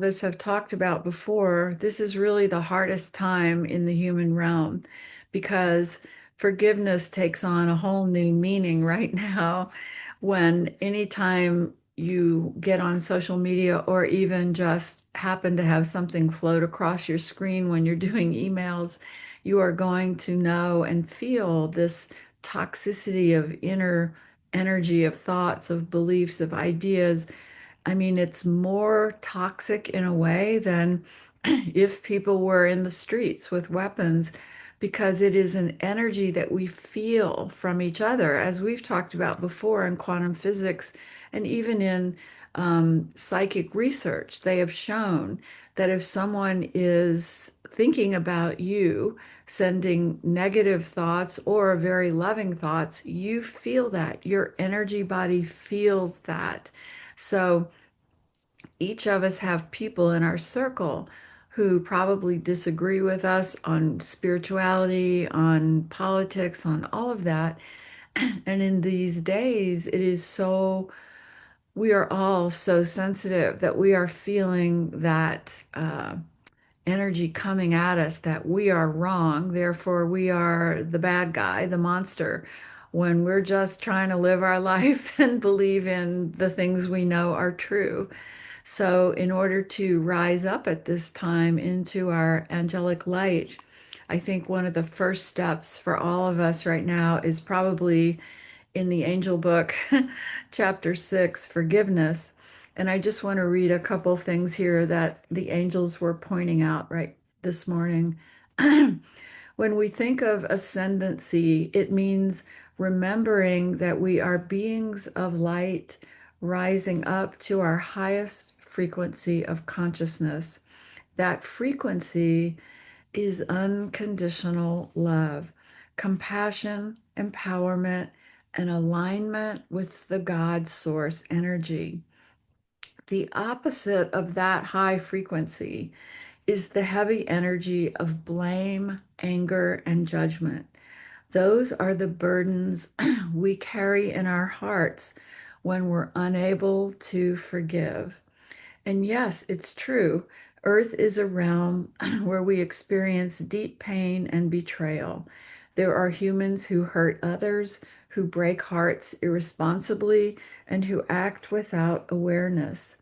Us have talked about before, this is really the hardest time in the human realm because forgiveness takes on a whole new meaning right now when anytime you get on social media or even just happen to have something float across your screen when you're doing emails, you are going to know and feel this toxicity of inner energy, of thoughts, of beliefs, of ideas. I mean, it's more toxic in a way than if people were in the streets with weapons, because it is an energy that we feel from each other, as we've talked about before in quantum physics and even in psychic research. They have shown that if someone is thinking about you, sending negative thoughts or very loving thoughts, you feel that. Your energy body feels that. So, each of us have people in our circle who probably disagree with us on spirituality, on politics, on all of that. And in these days, we are all so sensitive that we are feeling that energy coming at us that we are wrong. Therefore, we are the bad guy, the monster, when we're just trying to live our life and believe in the things we know are true. So, in order to rise up at this time into our angelic light, I think one of the first steps for all of us right now is probably in the angel book, chapter 6, forgiveness. And I just want to read a couple things here that the angels were pointing out right this morning. When we think of ascendancy, it means remembering that we are beings of light rising up to our highest frequency of consciousness. That frequency is unconditional love, compassion, empowerment, and alignment with the God source energy. The opposite of that high frequency is the heavy energy of blame, anger, and judgment. Those are the burdens we carry in our hearts when we're unable to forgive. And yes, it's true. Earth is a realm where we experience deep pain and betrayal. There are humans who hurt others, who break hearts irresponsibly, and who act without awareness.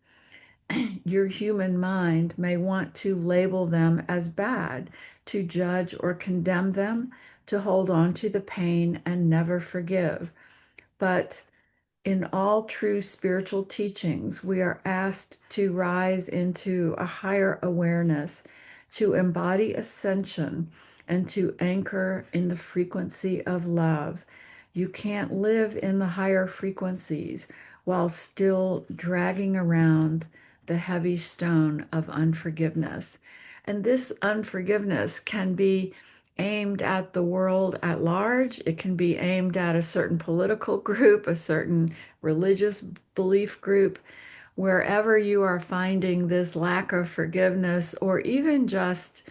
Your human mind may want to label them as bad, to judge or condemn them, to hold on to the pain and never forgive. But in all true spiritual teachings, we are asked to rise into a higher awareness, to embody ascension, and to anchor in the frequency of love. You can't live in the higher frequencies while still dragging around the heavy stone of unforgiveness. And this unforgiveness can be aimed at the world at large. It can be aimed at a certain political group, a certain religious belief group. Wherever you are finding this lack of forgiveness, or even just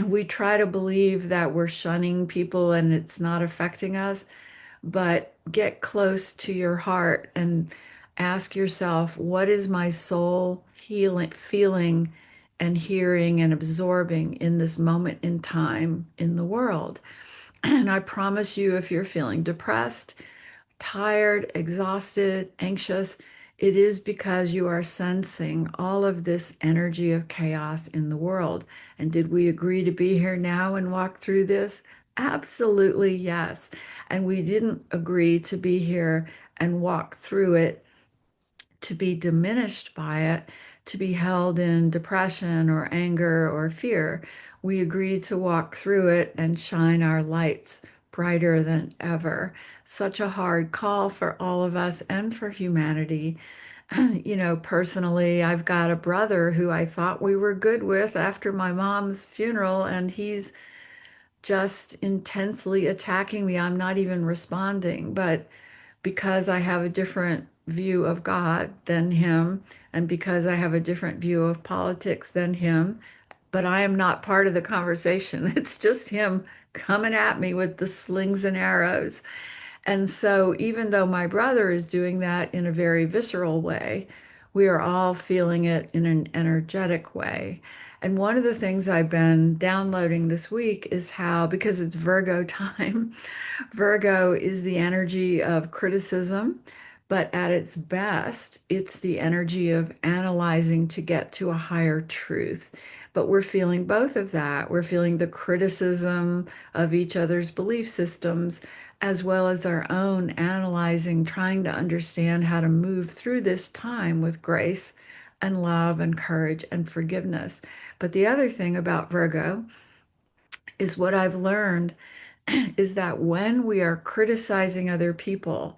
we try to believe that we're shunning people and it's not affecting us, but get close to your heart and ask yourself, what is my soul healing, feeling and hearing and absorbing in this moment in time in the world? And I promise you, if you're feeling depressed, tired, exhausted, anxious, it is because you are sensing all of this energy of chaos in the world. And did we agree to be here now and walk through this? Absolutely, yes. And we didn't agree to be here and walk through it to be diminished by it, to be held in depression or anger or fear. We agreed to walk through it and shine our lights brighter than ever. Such a hard call for all of us and for humanity. You know, personally, I've got a brother who I thought we were good with after my mom's funeral, and he's just intensely attacking me. I'm not even responding, but because I have a different view of God than him, and because I have a different view of politics than him, but I am not part of the conversation. It's just him coming at me with the slings and arrows. And so, even though my brother is doing that in a very visceral way, We are all feeling it in an energetic way. And one of the things I've been downloading this week is how, because it's Virgo time, Virgo is the energy of criticism, but at its best, it's the energy of analyzing to get to a higher truth. But we're feeling both of that. We're feeling the criticism of each other's belief systems, as well as our own analyzing, trying to understand how to move through this time with grace and love and courage and forgiveness. But the other thing about Virgo is what I've learned is that when we are criticizing other people,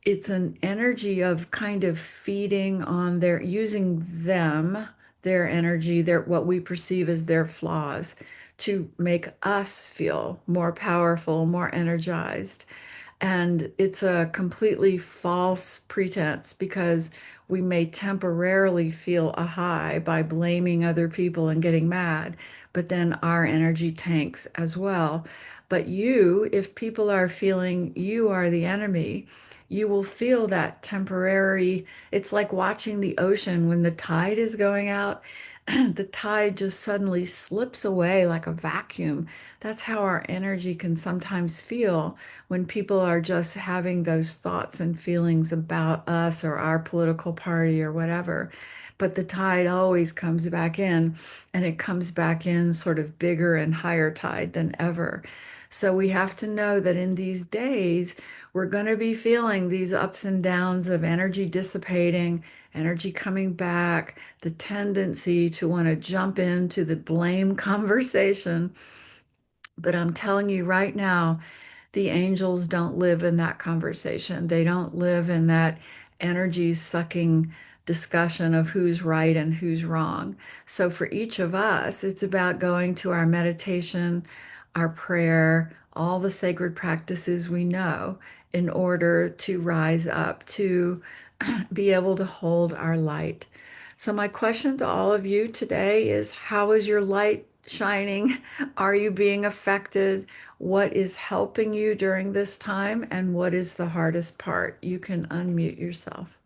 it's an energy of kind of feeding on their, using them, their energy, their what we perceive as their flaws, to make us feel more powerful, more energized. And it's a completely false pretense because we may temporarily feel a high by blaming other people and getting mad, but then our energy tanks as well. But you, if people are feeling you are the enemy, you will feel that temporary. It's like watching the ocean when the tide is going out. The tide just suddenly slips away like a vacuum. That's how our energy can sometimes feel when people are just having those thoughts and feelings about us or our political party or whatever. But the tide always comes back in, and it comes back in sort of bigger and higher tide than ever. So we have to know that in these days, we're going to be feeling these ups and downs of energy dissipating, energy coming back, the tendency to want to jump into the blame conversation. But I'm telling you right now, the angels don't live in that conversation. They don't live in that energy sucking discussion of who's right and who's wrong. So for each of us, it's about going to our meditation, our prayer, all the sacred practices we know in order to rise up, to be able to hold our light. So, my question to all of you today is, how is your light shining? Are you being affected? What is helping you during this time? And what is the hardest part? You can unmute yourself.